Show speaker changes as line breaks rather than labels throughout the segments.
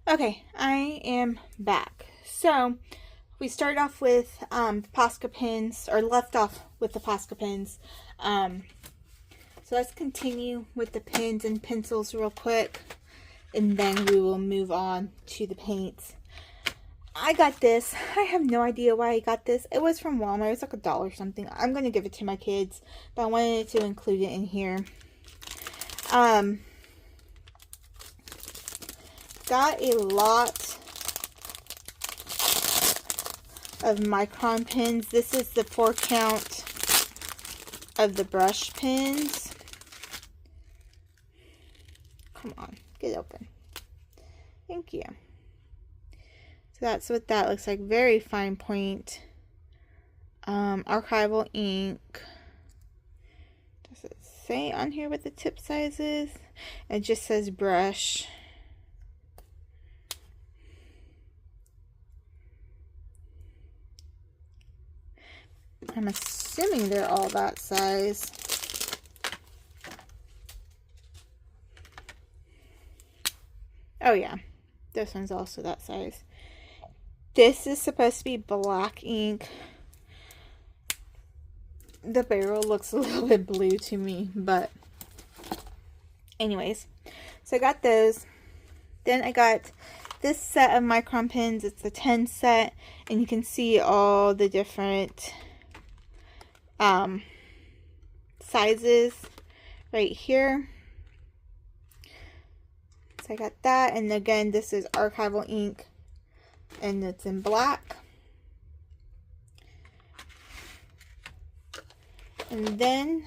Okay, I am back. So we started off with Posca pins, or left off with the Posca pins. So let's continue with the pins and pencils real quick, and then we will move on to the paints. I got this. I have no idea why I got this. It was from Walmart. It was like $1 or something. I'm going to give it to my kids, but I wanted to include it in here. Got a lot of micron pins. This is the 4 count of the brush pins. Come on, get open. Thank you. So that's what that looks like. Very fine point. Archival ink. Does it say on here what the tip size is? It just says brush. I'm assuming they're all that size. Oh yeah, this one's also that size. This is supposed to be black ink. The barrel looks a little bit blue to me, but anyways. So I got those. Then I got this set of micron pins. It's the 10 set, and you can see all the different sizes right here. So I got that, and again, this is archival ink, and it's in black. And then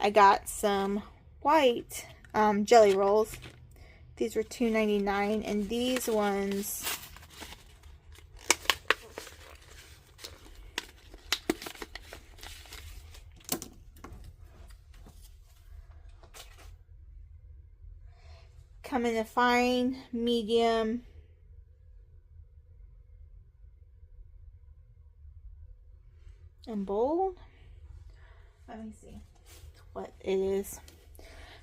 I got some white jelly rolls. These were $2.99, and these ones come in a fine, medium, and bold. Let me see what it is.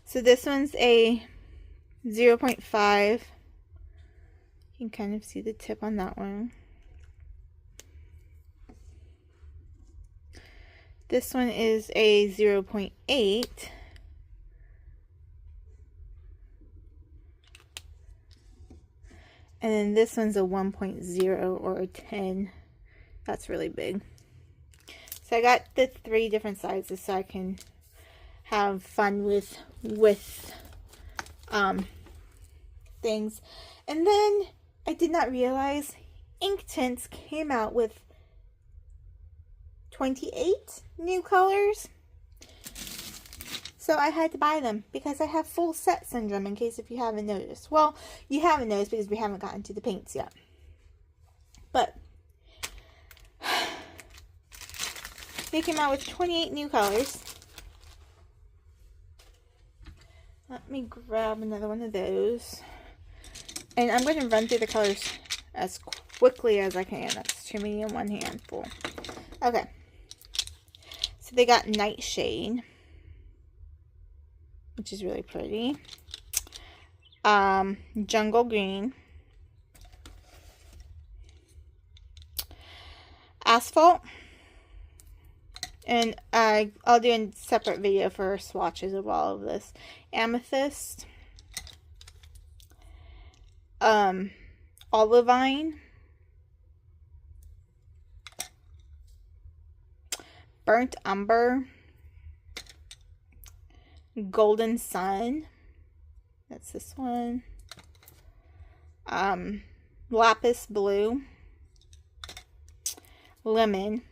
So this one's a 0.5. You can kind of see the tip on that one. This one is a 0.8. And then this one's a 1.0 or a 10. That's really big. So I got the 3 different sizes so I can have fun with things. And then I did not realize Inktense came out with 28 new colors. So I had to buy them because I have full set syndrome, in case if you haven't noticed. Well, you haven't noticed because we haven't gotten to the paints yet. But they came out with 28 new colors. Let me grab another one of those. And I'm going to run through the colors as quickly as I can. That's too many in one handful. Okay. So they got Nightshade, which is really pretty. Jungle Green. Asphalt. And I'll do a separate video for swatches of all of this. Amethyst. Olivine. Burnt Umber. Golden Sun. That's this one. Lapis Blue. Lemon.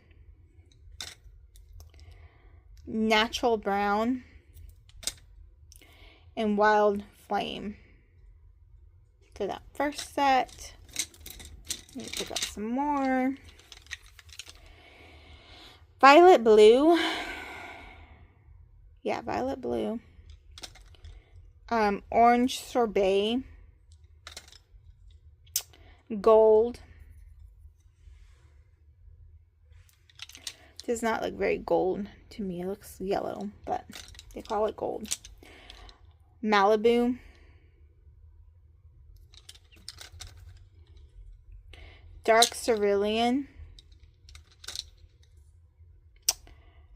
Natural Brown. And Wild Flame. So that first set. Let me pick up some more. Violet Blue. Yeah, Violet Blue. Orange Sorbet. Gold. Does not look very gold to me. It looks yellow, but they call it gold. Malibu. dark cerulean,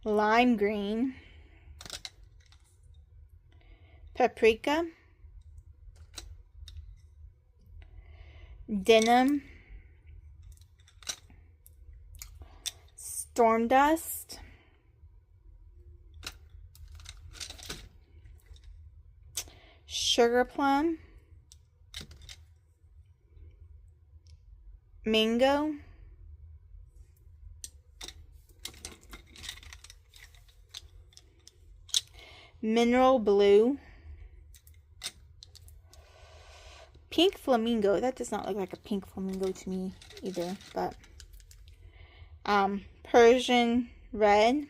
lime green, paprika, denim, storm dust, sugar plum, mango, mineral blue, pink flamingo. That does not look like a pink flamingo to me either, but Persian red,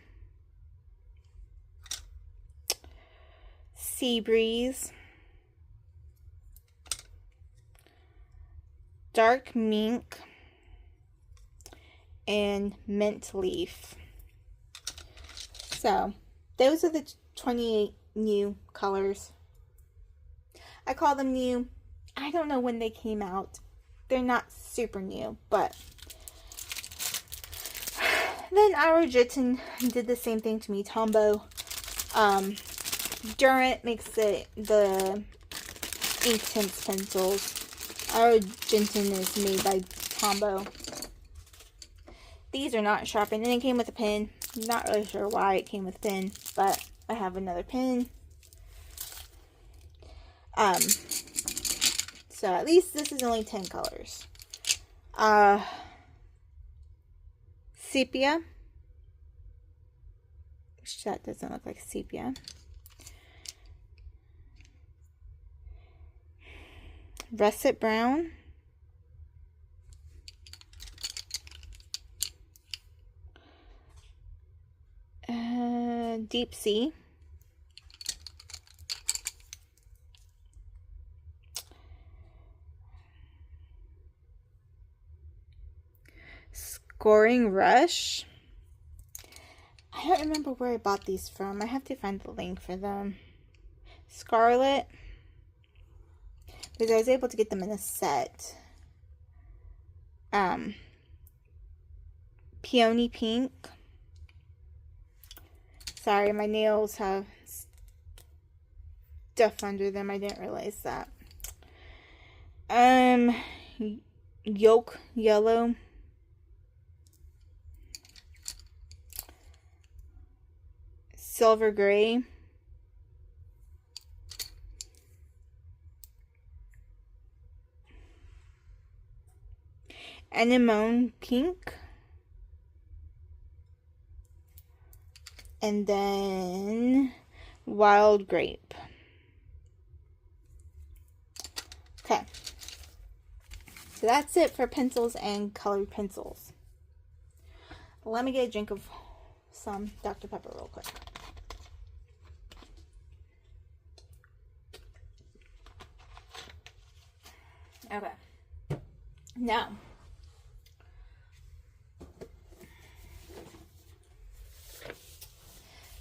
sea breeze, dark mink, and mint leaf. So those are the 28 new colors. I call them new. I don't know when they came out. They're not super new, but then our Jitten did the same thing to me. Tombow. Durant makes the ink tints pencils. Our Jitten is made by Tombow. These are not sharpened, and it came with a pen. Not really sure why it came with a pen, but I have another pen. So at least this is only 10 colors. Sepia. Which that doesn't look like sepia. Russet brown. Deep sea. Scoring Rush. I don't remember where I bought these from. I have to find the link for them. Scarlet. Because I was able to get them in a set. Peony Pink. Sorry, my nails have stuff under them. I didn't realize that. Yolk Yellow. Silver Gray. Anemone Pink. And then Wild Grape. Okay. So that's it for pencils and colored pencils. Let me get a drink of some Dr. Pepper real quick. Okay. Now,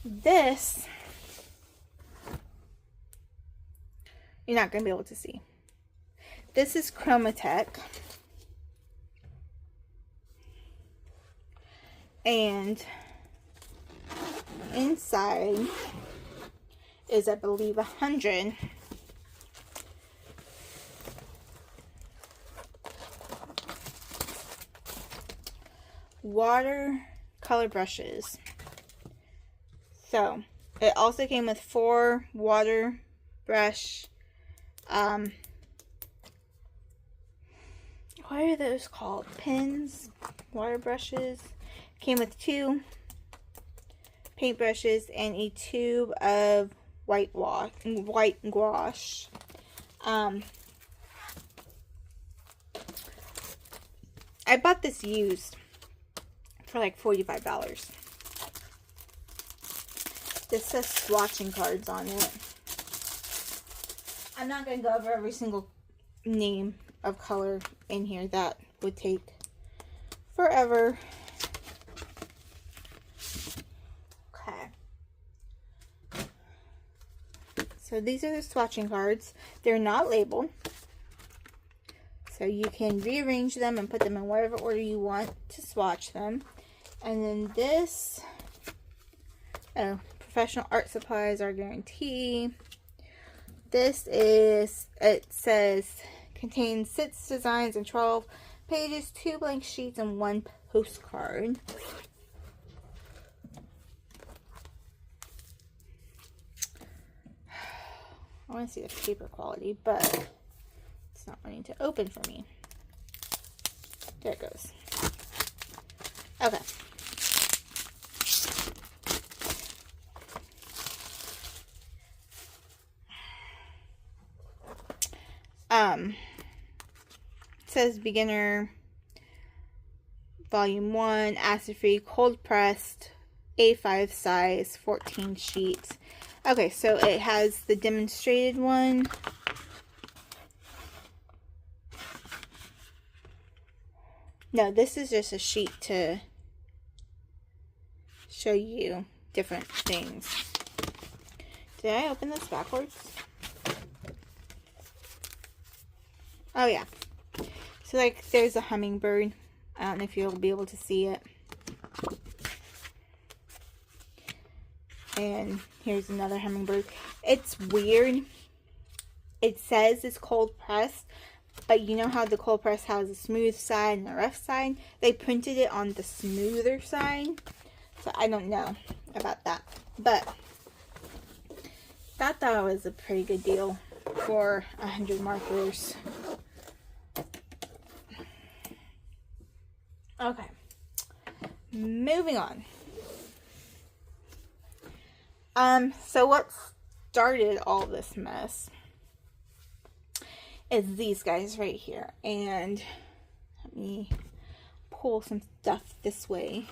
this, you're not going to be able to see. This is Chromatech. And inside is, I believe, 100 watercolor brushes. So it also came with 4 water brush, what are those called? Pens, water brushes. Came with 2 paint brushes and a tube of white gouache. I bought this used for like $45. This says swatching cards on it. I'm not going to go over every single name of color in here. That would take forever. Okay. So these are the swatching cards. They're not labeled. So you can rearrange them and put them in whatever order you want to swatch them. And then this, oh, professional art supplies are guarantee. This is, it says, contains 6 designs and 12 pages, 2 blank sheets, and 1 postcard. I want to see the paper quality, but it's not wanting to open for me. There it goes. Okay. It says beginner volume 1, acid free, cold pressed, A5 size, 14 sheets. Okay, so it has the demonstrated one. No, this is just a sheet to show you different things. Did I open this backwards? Oh yeah. So like there's a hummingbird. I don't know if you'll be able to see it. And here's another hummingbird. It's weird. It says it's cold pressed, but you know how the cold press has a smooth side and a rough side? They printed it on the smoother side. So I don't know about that. But thought that was a pretty good deal for 100 markers. Okay. Moving on. So what started all this mess is these guys right here. And let me pull some stuff this way.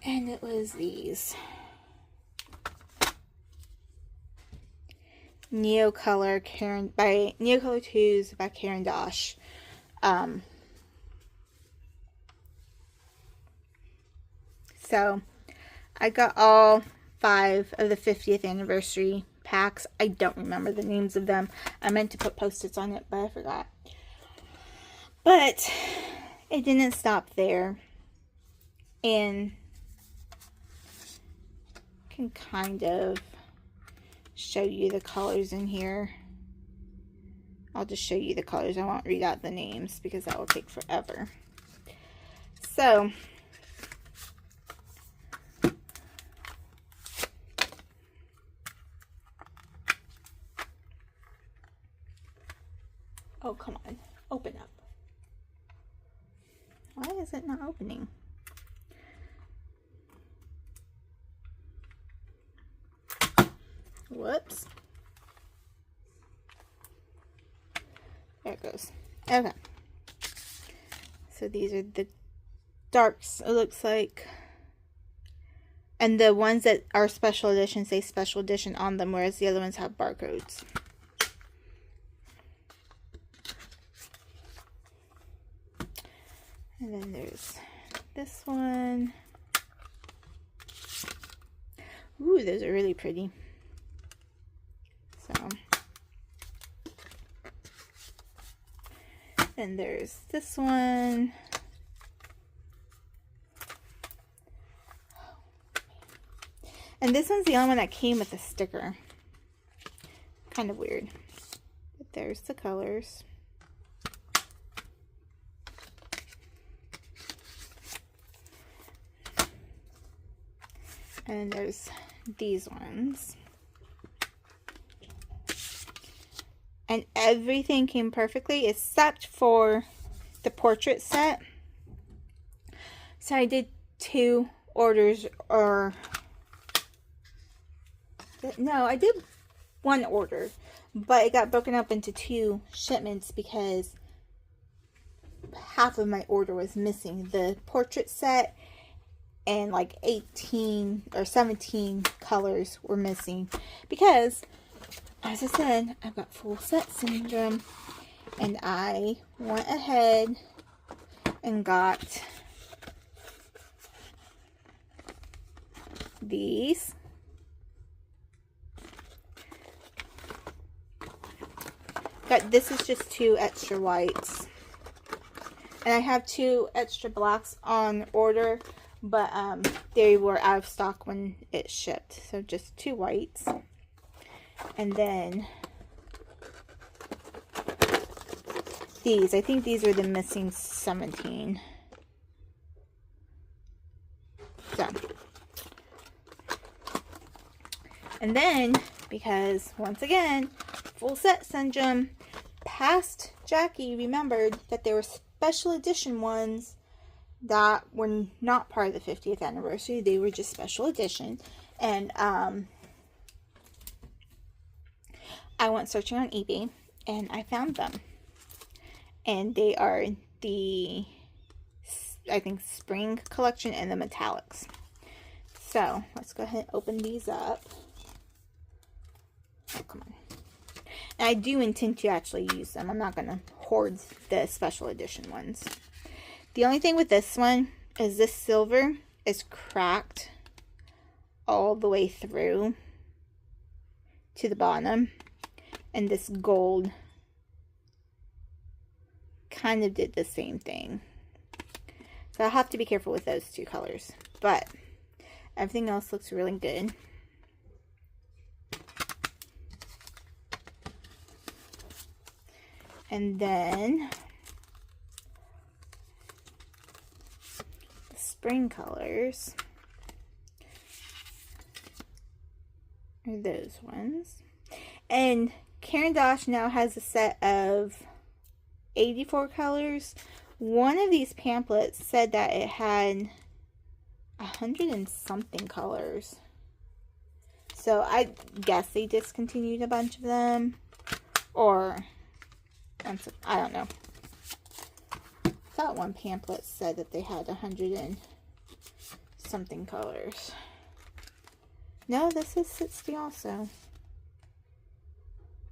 And it was these. Neocolor Caran by Neocolor 2s by Caran d'Ache. So I got all 5 of the 50th anniversary packs. I don't remember the names of them. I meant to put post-its on it, but I forgot. But it didn't stop there. And I can kind of show you the colors in here. I'll just show you the colors. I won't read out the names because that will take forever. So oh, come on. Open up. Why is it not opening? Whoops. There it goes. Okay. So these are the darks, it looks like. And the ones that are special edition say special edition on them, whereas the other ones have barcodes. And then there's this one. Ooh, those are really pretty. So, and there's this one. And this one's the only one that came with a sticker. Kind of weird. But there's the colors. And there's these ones. And everything came perfectly except for the portrait set. So I did 2 orders, or no, I did 1 order, but it got broken up into 2 shipments because half of my order was missing. The portrait set and like 18 or 17 colors were missing because, as I said, I've got full set syndrome, and I went ahead and got these This is just 2 extra whites. And I have 2 extra blacks on order, but they were out of stock when it shipped. So just 2 whites. And then these. I think these are the missing 17. So. And then, because once again, full set syndrome, past Jackie remembered that there were special edition ones that were not part of the 50th anniversary. They were just special edition. And I went searching on eBay and I found them. And they are the, I think, spring collection and the metallics. So let's go ahead and open these up. Oh, come on. And I do intend to actually use them. I'm not going to hoard the special edition ones. The only thing with this one is this silver is cracked all the way through to the bottom. And this gold kind of did the same thing. So I'll have to be careful with those 2 colors. But everything else looks really good. And then the spring colors are those ones. And Caran d'Ache now has a set of 84 colors. One of these pamphlets said that it had 100 and something colors. So I guess they discontinued a bunch of them. Or I don't know. I thought one pamphlet said that they had 100 and something colors. No, this is 60 also.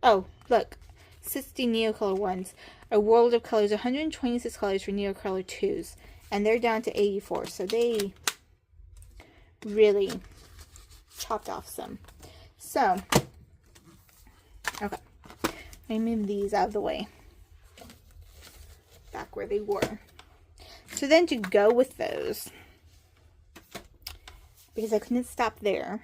Oh, look. 60 Neocolor ones. A World of Colors, 126 colors for Neocolor 2s. And they're down to 84. So they really chopped off some. So, okay. Let me move these out of the way. Back where they were. So then to go with those, because I couldn't stop there,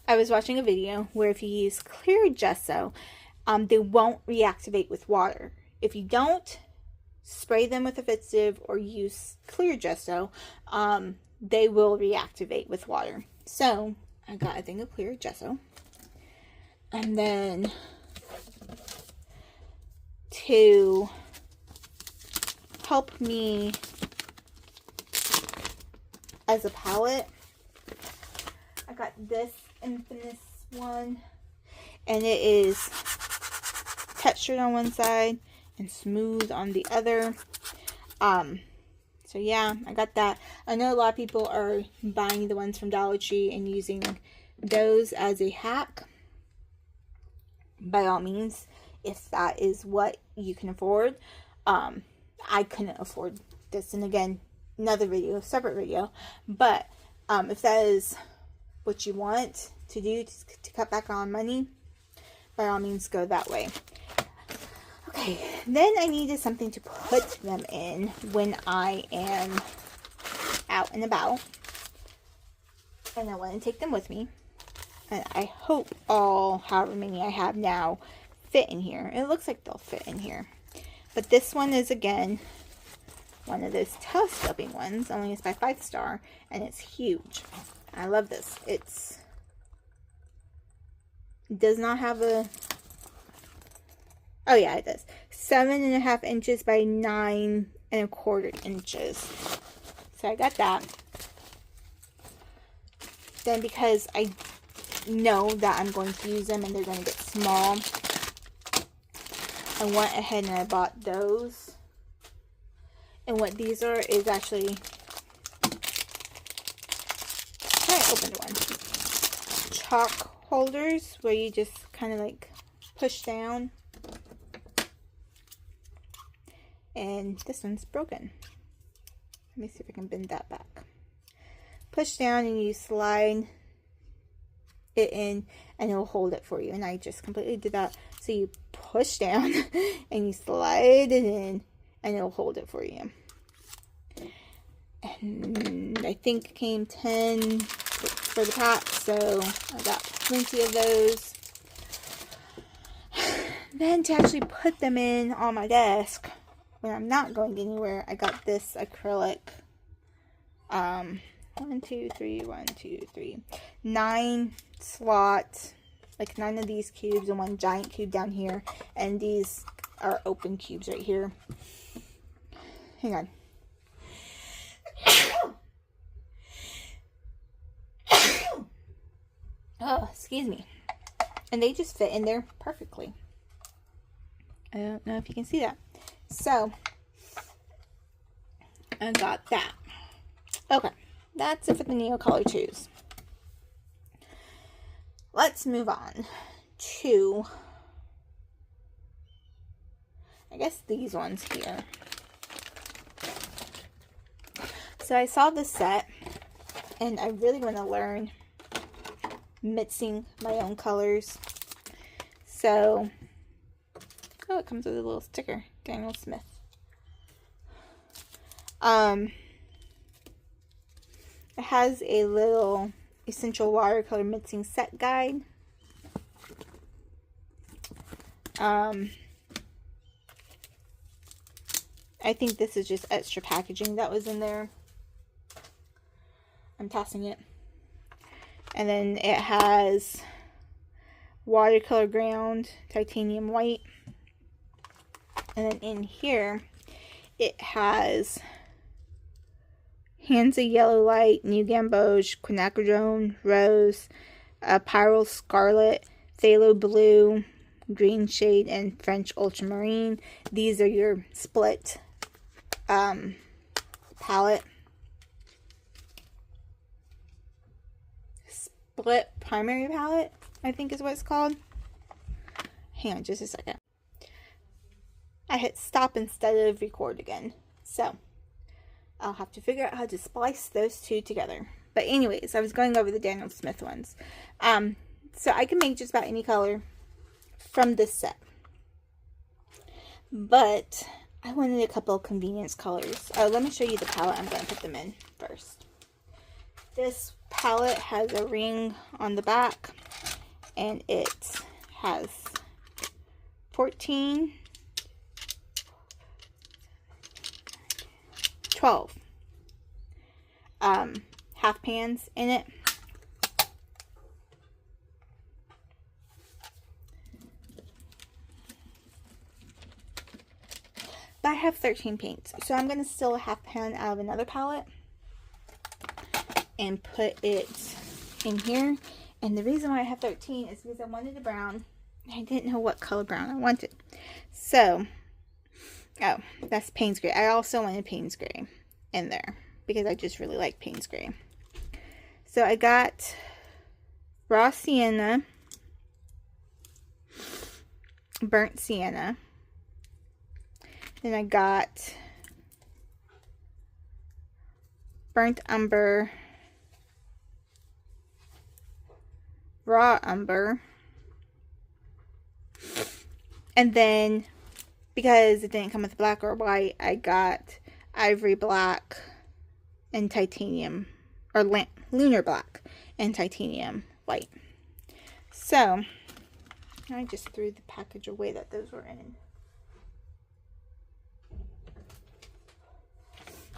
I was watching a video where if you use clear gesso, they won't reactivate with water. If you don't spray them with a fixative or use clear gesso, they will reactivate with water. So I got a thing of clear gesso. And then to help me as a palette, I got this Infamous one, and it is textured on one side and smooth on the other. So yeah, I got that. I know a lot of people are buying the ones from Dollar Tree and using those as a hack. By all means, if that is what you can afford. I couldn't afford this, and again, another video, separate video. But if that is what you want to do to cut back on money, by all means go that way. Okay, then I needed something to put them in when I am out and about, and I want to take them with me, and I hope all, however many I have now, fit in here. It looks like they'll fit in here. But this one is, again, one of those telescoping ones, only it's by 5 Star, and it's huge. I love this. It does not have a, oh yeah, it does. 7.5 inches by 9.25 inches. So I got that. Then because I know that I'm going to use them and they're going to get small, I went ahead and I bought those. And what these are is actually, I opened one, chalk holders where you just kind of like push down. And this one's broken. Let me see if I can bend that back. Push down and you slide it in and it'll hold it for you. And I just completely did that. So you push down and you slide it in and it'll hold it for you. And I think it came 10 for the pack, so I got plenty of those. Then to actually put them in on my desk when I'm not going anywhere, I got this acrylic 1, 2, 3 9 slot, like 9 of these cubes and 1 giant cube down here, and these are open cubes right here. Hang on. Oh, excuse me. And they just fit in there perfectly. I don't know if you can see that. So, I got that. Okay, that's it for the Neocolor 2s. Let's move on to, I guess, these ones here. So I saw this set, and I really want to learn mixing my own colors. So, oh, it comes with a little sticker, Daniel Smith. It has a little essential watercolor mixing set guide. I think this is just extra packaging that was in there. I'm tossing it. And then it has watercolor ground, titanium white. And then in here, it has Hansa Yellow Light, New Gamboge, Quinacridone, Rose, Pyrrole Scarlet, Phthalo Blue, Green Shade, and French Ultramarine. These are your split palette. Split primary palette, I think is what it's called. Hang on just a second. I hit stop instead of record again. So, I'll have to figure out how to splice those two together. But anyways, I was going over the Daniel Smith ones. So I can make just about any color from this set. But I wanted a couple of convenience colors. Let me show you the palette I'm going to put them in first. This palette has a ring on the back, and it has 12 half pans in it. But I have 13 paints, so I'm going to steal a half pan out of another palette and put it in here. And the reason why I have 13 is because I wanted a brown. I didn't know what color brown I wanted. So, oh, that's Payne's Gray. I also wanted Payne's Gray in there because I just really like Payne's Gray. So I got Raw Sienna, Burnt Sienna. Then I got Burnt Umber, Raw Umber, and then because it didn't come with black or white, I got Ivory Black and Titanium, or Lunar Black and Titanium White. So I just threw the package away that those were in.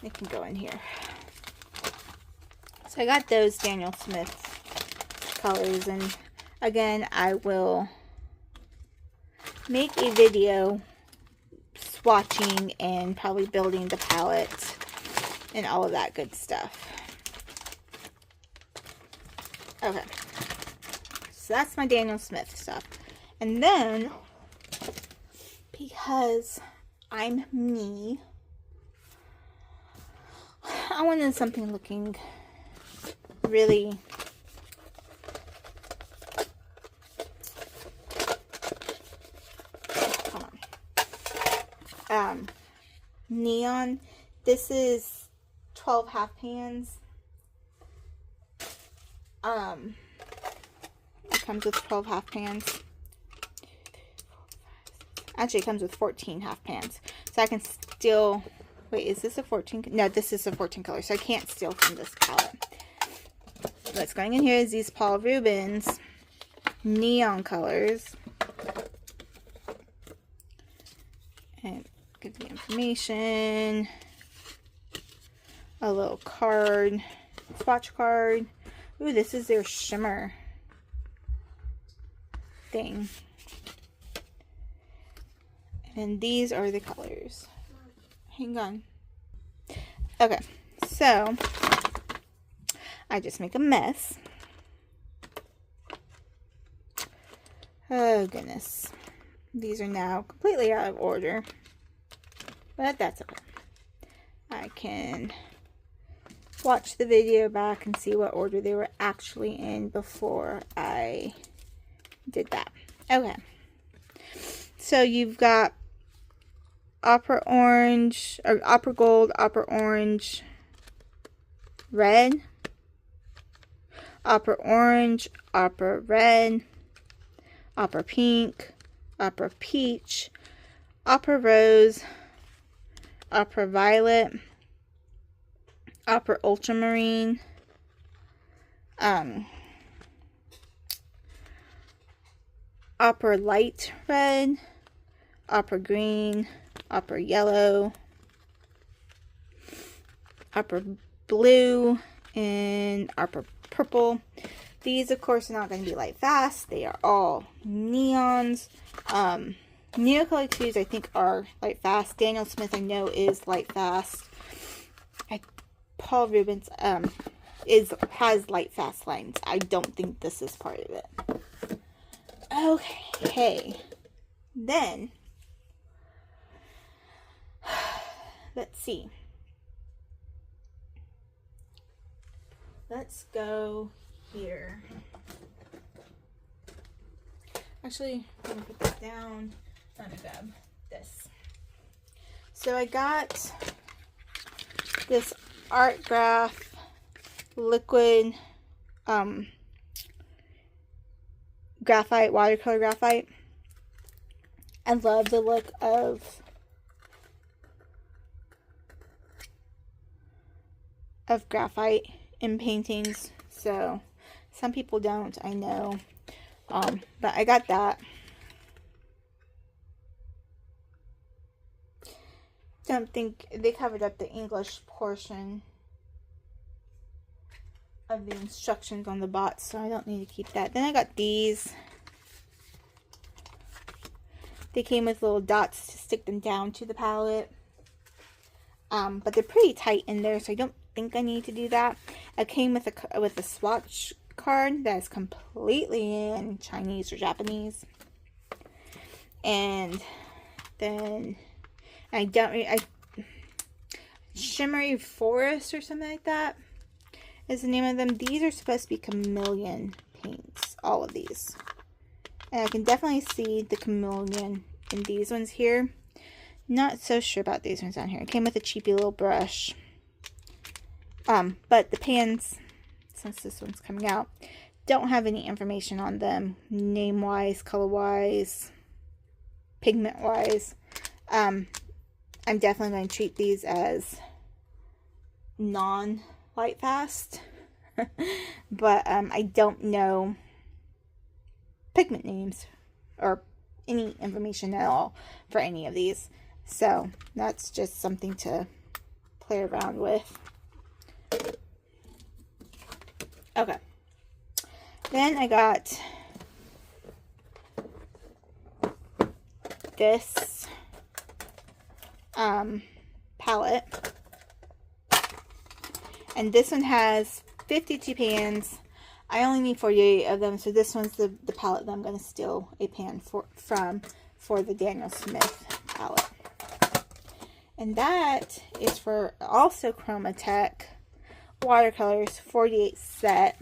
It can go in here. So I got those Daniel Smith colors, and again, I will make a video swatching and probably building the palette and all of that good stuff. Okay, so that's my Daniel Smith stuff. And then, because I'm me, I wanted something looking really neon. This is 12 half pans. comes with 12 half pans. Actually, it comes with 14 half pans. So I can still... Wait, is this a 14? No, this is a 14 color. So I can't steal from this palette. What's going in here is these Paul Rubens neon colors. And give the information. A little card. Swatch card. Ooh, this is their shimmer thing. And these are the colors. Hang on. Okay, so I just make a mess. Oh goodness. These are now completely out of order. But that's okay. I can watch the video back and see what order they were actually in before I did that. Okay. So you've got Opera Orange, or Opera Gold, Opera Orange, Red, Opera Orange, Opera Red, Opera Pink, Opera Peach, Opera Rose, Opera Violet, Opera Ultramarine, Opera Light Red, Opera Green, Opera Yellow, Opera Blue, and Opera Purple. These, of course, are not going to be light fast. They are all neons. Neocolor 2s, I think, are light fast. Daniel Smith, I know, is light fast. Paul Rubens has light fast lines. I don't think this is part of it. Okay. Then, let's see. Let's go here. Actually, I'm going to put this down. I'm going to grab this. So I got this Art Graph liquid graphite, watercolor graphite. I love the look of graphite in paintings. So some people don't, I know. But I got that. Don't think they covered up the English portion of the instructions on the box, so I don't need to keep that. Then I got these. They came with little dots to stick them down to the palette. But they're pretty tight in there, so I don't think I need to do that. I came with a swatch card that's completely in Chinese or Japanese. And then Shimmery Forest or something like that is the name of them. These are supposed to be chameleon paints, all of these. And I can definitely see the chameleon in these ones here. Not so sure about these ones down here. It came with a cheapy little brush. But the pans, since this one's coming out, don't have any information on them. Name-wise, color-wise, pigment-wise. I'm definitely going to treat these as non-light fast. But I don't know pigment names or any information at all for any of these. So that's just something to play around with. Okay. Then I got this palette. And this one has 52 pans. I only need 48 of them, so this one's the palette that I'm going to steal a pan for the Daniel Smith palette. And that is for also Chromatech watercolors 48 set.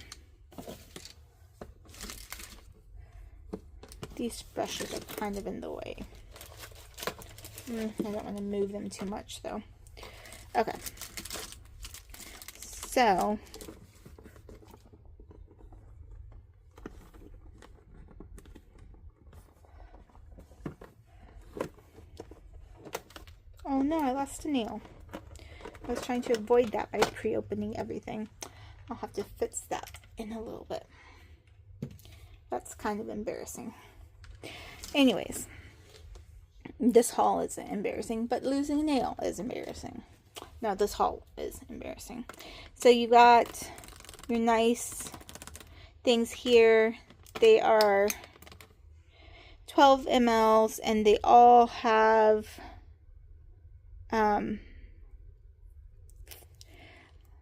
These brushes are kind of in the way. I don't want to move them too much though. Okay. So Oh no, I lost a nail. I was trying to avoid that by pre-opening everything. I'll have to fix that in a little bit. That's kind of embarrassing. Anyways, this haul isn't embarrassing, but losing a nail is embarrassing. No, this haul is embarrassing. So you got your nice things here. They are 12 mLs and they all have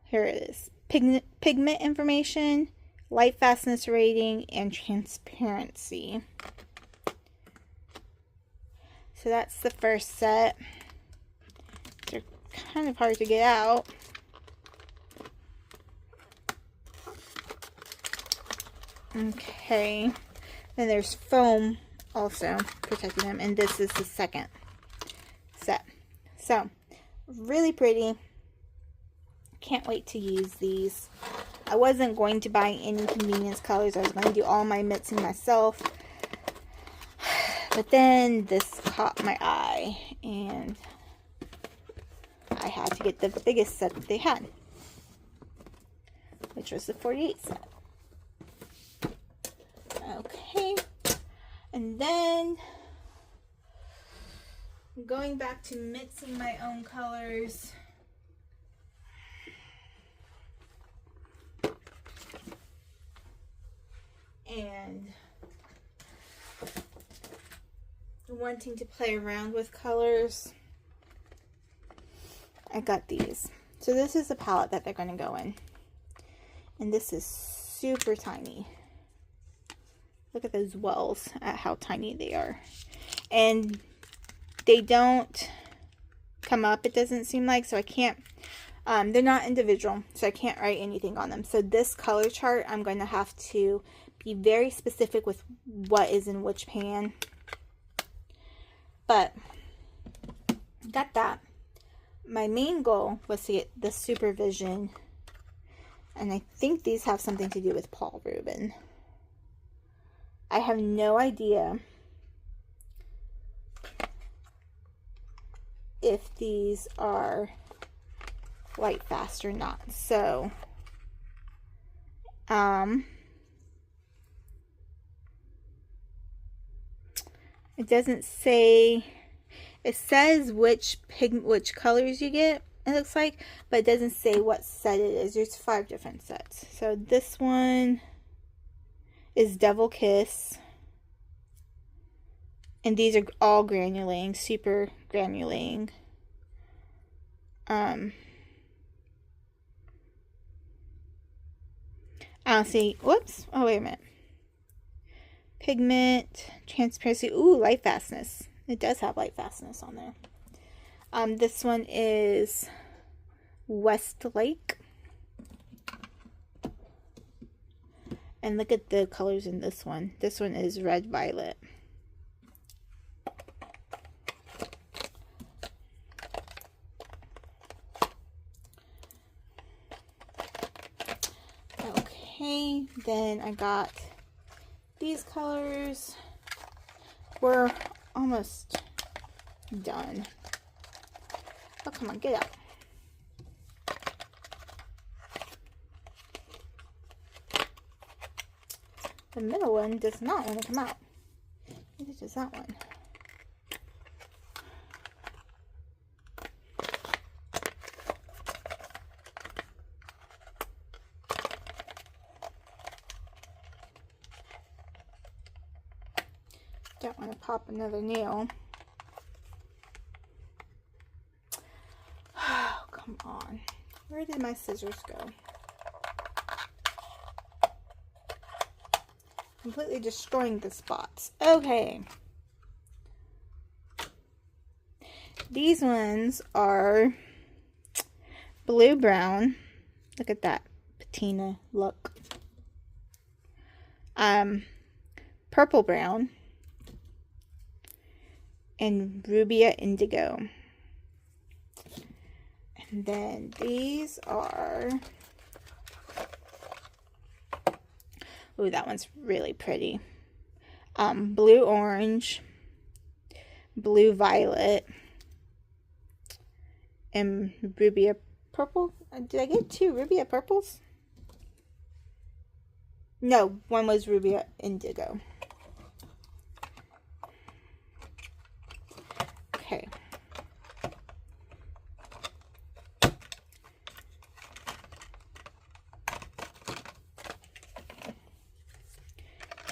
here it is. Pigment information, light fastness rating, and transparency. So that's the first set. They're kind of hard to get out. Okay. Then there's foam also protecting them, and this is the second set. So, really pretty. Can't wait to use these. I wasn't going to buy any convenience colors. I was going to do all my mixing myself. But then this caught my eye, and I had to get the biggest set that they had, which was the 48 set. Okay, and then going back to mixing my own colors. And wanting to play around with colors, I got these. So this is the palette that they're going to go in. And this is super tiny. Look at those wells, at how tiny they are. And they don't come up, it doesn't seem like, so I can't, they're not individual, so I can't write anything on them. So this color chart, I'm going to have to be very specific with what is in which pan. But got that. My main goal was to get the Supervision, and I think these have something to do with Paul Rubin. I have no idea if these are light fast or not. So it doesn't say, it says which colors you get, it looks like, but it doesn't say what set it is. There's 5 different sets. So this one is Devil Kiss. And these are all granulating, super granulating. I don't see, whoops, oh wait a minute. Pigment, transparency, ooh, light fastness. It does have light fastness on there. This one is Westlake. And look at the colors in this one. This one is Red Violet. Okay, then I got these colors. We're almost done. Oh, come on, get out. The middle one does not want to come out. Neither does that one. Don't want to pop another nail. Oh, come on. Where did my scissors go? Completely destroying the spots. Okay. These ones are blue brown. Look at that patina look. Purple brown. And Rubia Indigo. And then these are, ooh, that one's really pretty. Blue Orange, Blue Violet, and Rubia Purple. Did I get 2 Rubia Purples? No, one was Rubia Indigo. Okay.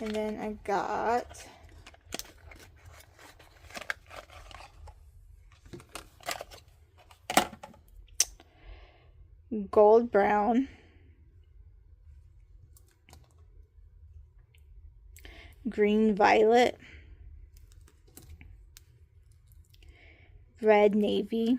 And then I got Gold Brown, Green Violet, Red Navy,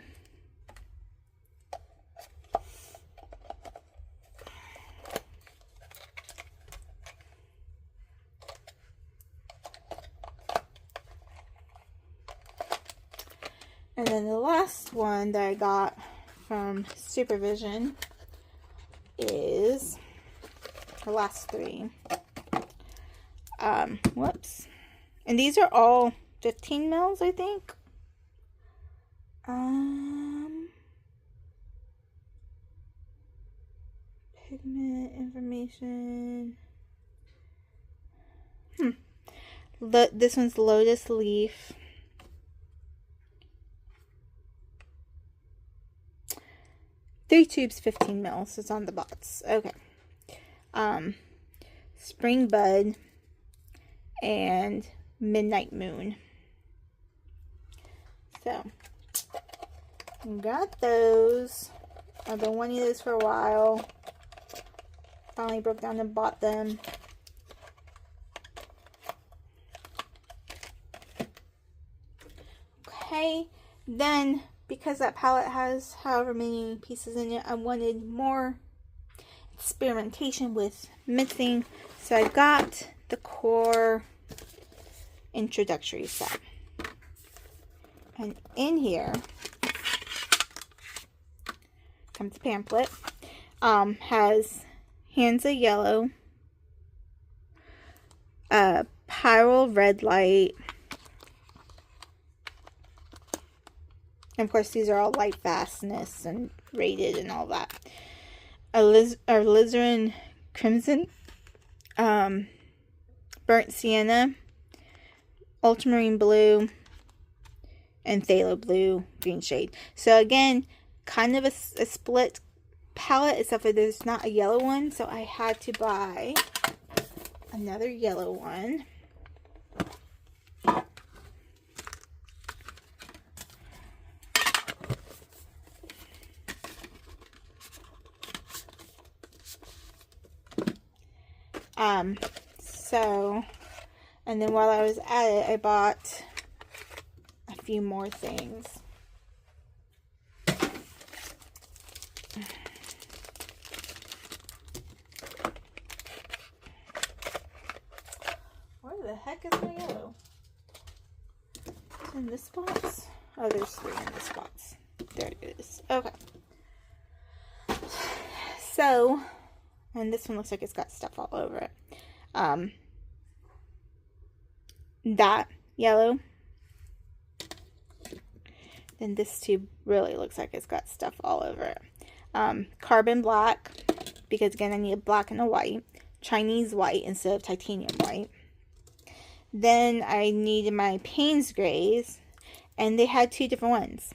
and then the last one that I got from Supervision is the last 3. Whoops. And these are all 15 mils, I think. Pigment information. This one's Lotus Leaf. Three tubes, 15 mils. It's on the box. Okay. Spring Bud and Midnight Moon. So, got those. I've been wanting those for a while. Finally broke down and bought them. Okay, then because that palette has however many pieces in it, I wanted more experimentation with mixing, so I got the core introductory set. And in here comes the pamphlet. Has Hansa Yellow, Pyrrole Red Light, and of course these are all light fastness and rated and all that. Alizarin Crimson, Burnt Sienna, Ultramarine Blue, and Phthalo Blue green shade. So again, kind of a split palette, except for there's not a yellow one, so I had to buy another yellow one. And then while I was at it, I bought a few more things. Where the heck is my yellow? It's in this box? Oh, there's 3 in this box. There it is. Okay. So, and this one looks like it's got stuff all over it. That yellow. Then this tube really looks like it's got stuff all over it. Carbon black, because again I need a black and a white. Chinese white instead of titanium white. Then I needed my Payne's grays, and they had 2 different ones.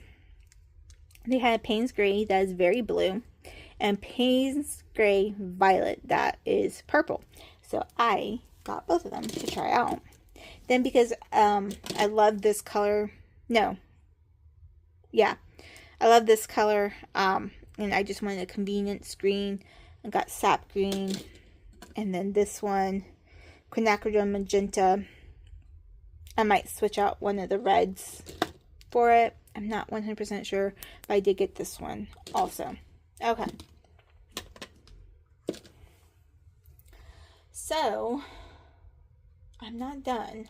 They had Payne's gray that is very blue, and Payne's gray violet that is purple. So I got both of them to try out. Then because I love this color, I love this color, and I just wanted a convenient green. I got sap green, and then this one, quinacridone magenta. I might switch out one of the reds for it. I'm not 100% sure, but I did get this one also. Okay. So, I'm not done.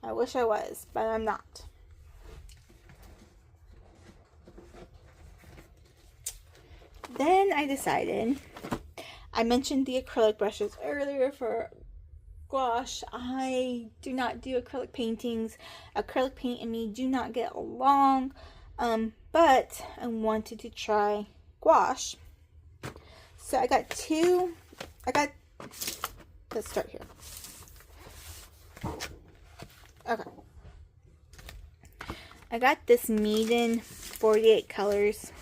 I wish I was, but I'm not. Then I decided, I mentioned the acrylic brushes earlier for gouache. I do not do acrylic paintings. Acrylic paint and me do not get along. But I wanted to try gouache. So I got let's start here. Okay. I got this Meeden 48 colors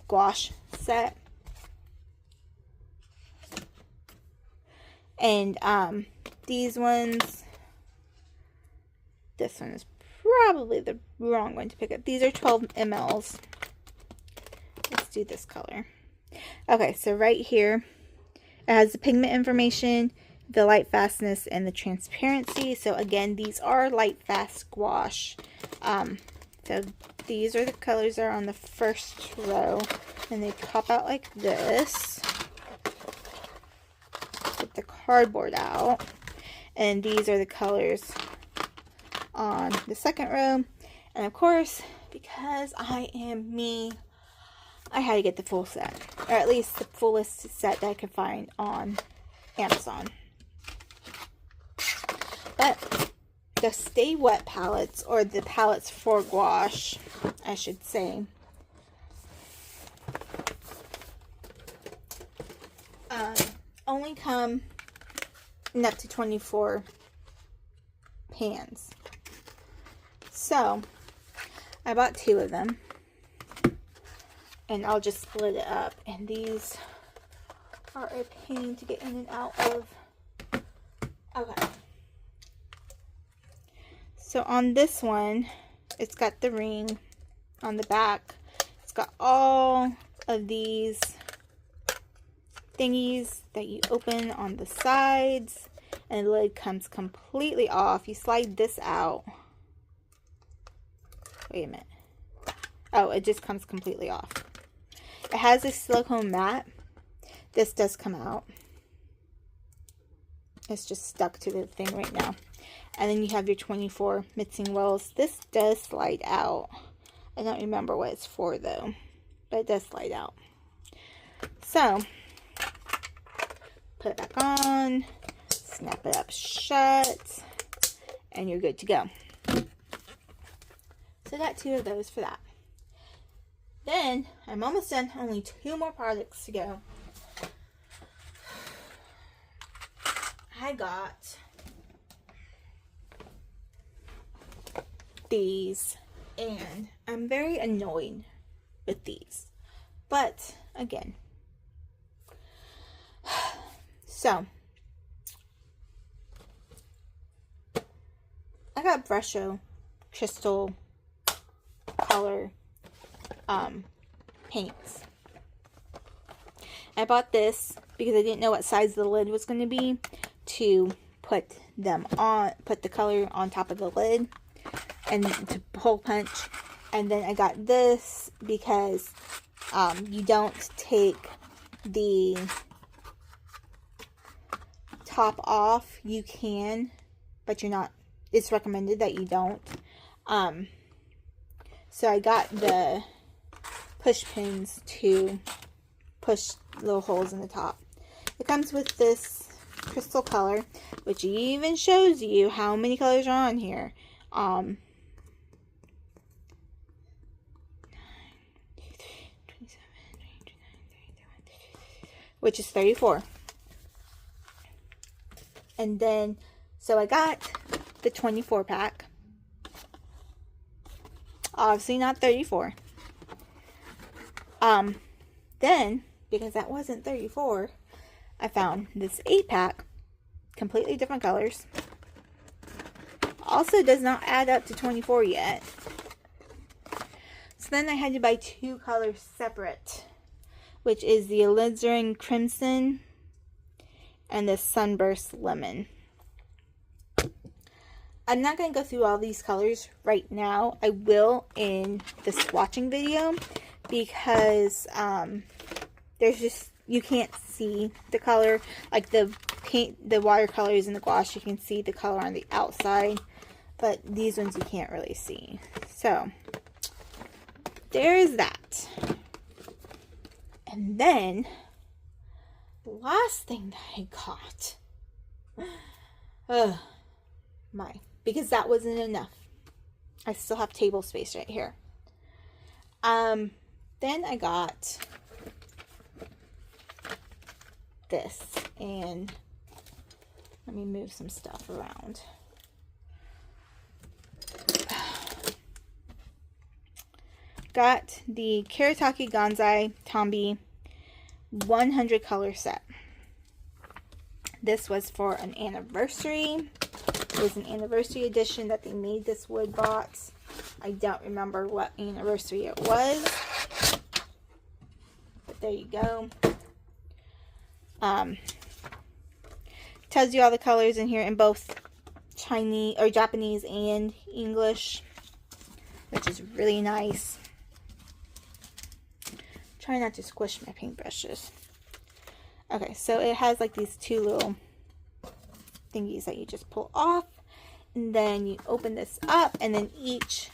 gouache set. And these ones, this one is probably the wrong one to pick up. These are 12 mLs. Let's do this color. Okay, so right here, it has the pigment information, the light fastness, and the transparency. So again, these are light fast gouache. So these are the colors that are on the first row, and they pop out like this. Get the cardboard out, and these are the colors on the second row. And of course, because I am me, I had to get the full set, or at least the fullest set that I could find on Amazon. But the Stay Wet palettes, or the palettes for gouache, I should say, only come in up to 24 pans. So I bought 2 of them, and I'll just split it up. And these are a pain to get in and out of. Okay. So on this one, it's got the ring on the back. It's got all of these thingies that you open on the sides, and the lid comes completely off. You slide this out. Wait a minute. Oh, it just comes completely off. It has a silicone mat. This does come out. It's just stuck to the thing right now. And then you have your 24 mixing wells. This does slide out. I don't remember what it's for though, but it does slide out. So, put it back on, snap it up shut, and you're good to go. So I got 2 of those for that. Then, I'm almost done. Only 2 more products to go. I got these, and I'm very annoyed with these. But, again. So, I got Brusho Crystal Color paints. I bought this because I didn't know what size the lid was going to be to put them on, put the color on top of the lid and to hole punch. And then I got this because you don't take the top off. You can, but you're not, it's recommended that you don't. So I got the push pins to push little holes in the top. It comes with this crystal color, which even shows you how many colors are on here. Which is 34. And then, so I got the 24 pack. Obviously not 34. Then, because that wasn't 34, I found this 8-pack, completely different colors. Also does not add up to 24 yet. So then I had to buy 2 colors separate, which is the Alizarin Crimson and the Sunburst Lemon. I'm not going to go through all these colors right now. I will in the swatching video, because there's just, you can't see the color. Like the paint, the watercolors and the gouache, you can see the color on the outside, but these ones you can't really see. So there's that. And then the last thing that I got, because that wasn't enough. I still have table space right here. Then I got this, and let me move some stuff around. Got the Kuretake Gonzai Tombi 100 color set. This was for an anniversary. It was an anniversary edition that they made this wood box. I don't remember what anniversary it was, but there you go. Tells you all the colors in here in both Chinese or Japanese and English, which is really nice. Try not to squish my paintbrushes. Okay, so it has like these two little thingies that you just pull off, and then you open this up, and then each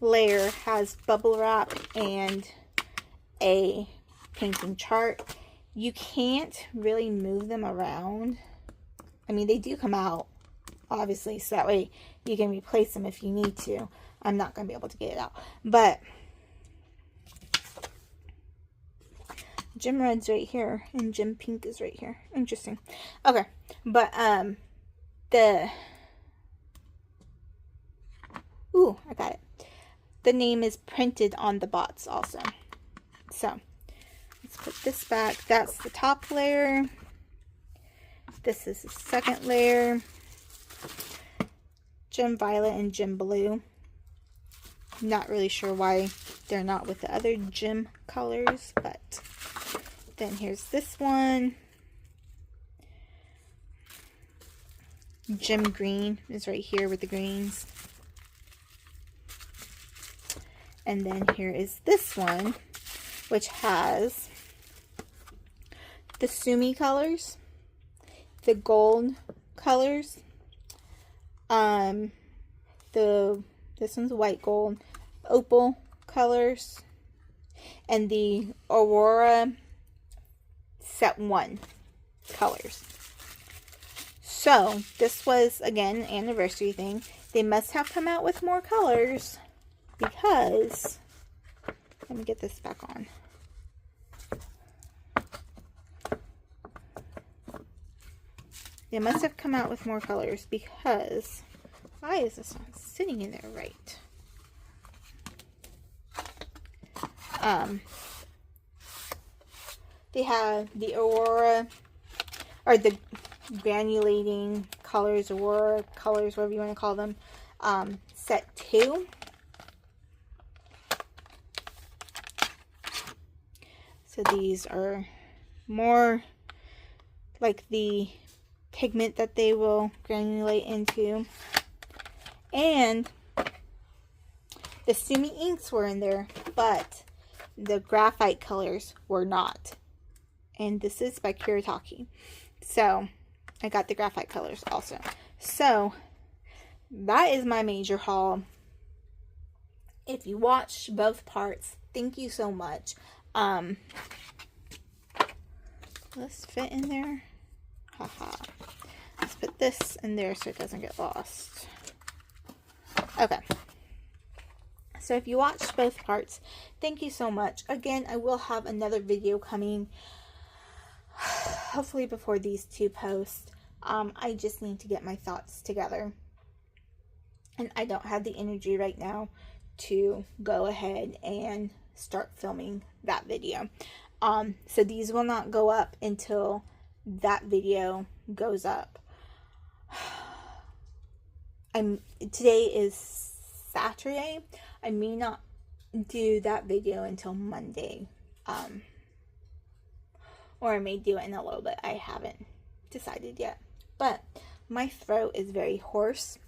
layer has bubble wrap and a painting chart. You can't really move them around. I mean, they do come out, obviously, so that way you can replace them if you need to. I'm not going to be able to get it out, but Gem Red's right here, and Gem Pink is right here. Interesting. Okay, but ooh, I got it. The name is printed on the bots also. So, let's put this back. That's the top layer. This is the second layer. Gem Violet and Gem Blue. Not really sure why they're not with the other gem colors, but then here's this one. Gem Green is right here with the greens. And then here is this one, which has the Sumi colors, the gold colors, this one's white gold, opal colors, and the Aurora set 1 colors. So this was again an anniversary thing. They must have come out with more colors because, let me get this back on. They must have come out with more colors because, why is this not sitting in there right? They have the Aurora, or the granulating colors, Aurora colors, whatever you want to call them, set 2. So these are more like the pigment that they will granulate into. And the Sumi inks were in there, but the graphite colors were not. And this is by Kuretake. So I got the graphite colors also. So that is my major haul. If you watched both parts, thank you so much. Let's fit in there. Haha. Let's put this in there so it doesn't get lost. Okay. So if you watched both parts, thank you so much. Again, I will have another video coming, hopefully before these 2 posts. I just need to get my thoughts together. And I don't have the energy right now to go ahead and start filming that video. So these will not go up until that video goes up. Today is Saturday. I may not do that video until Monday. Or I may do it in a little bit. I haven't decided yet. But my throat is very hoarse.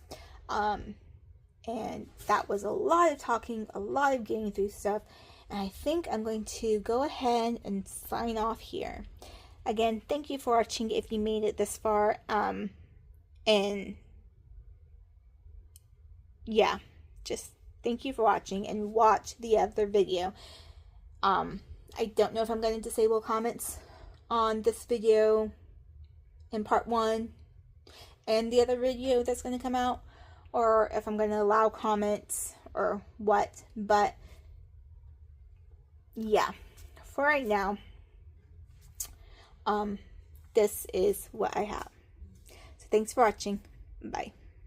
And that was a lot of talking, a lot of getting through stuff. And I think I'm going to go ahead and sign off here. Again, thank you for watching if you made it this far. And yeah, just thank you for watching, and watch the other video. I don't know if I'm going to disable comments on this video in part 1 and the other video that's going to come out, or if I'm going to allow comments or what. But yeah, for right now, this is what I have. So thanks for watching. Bye.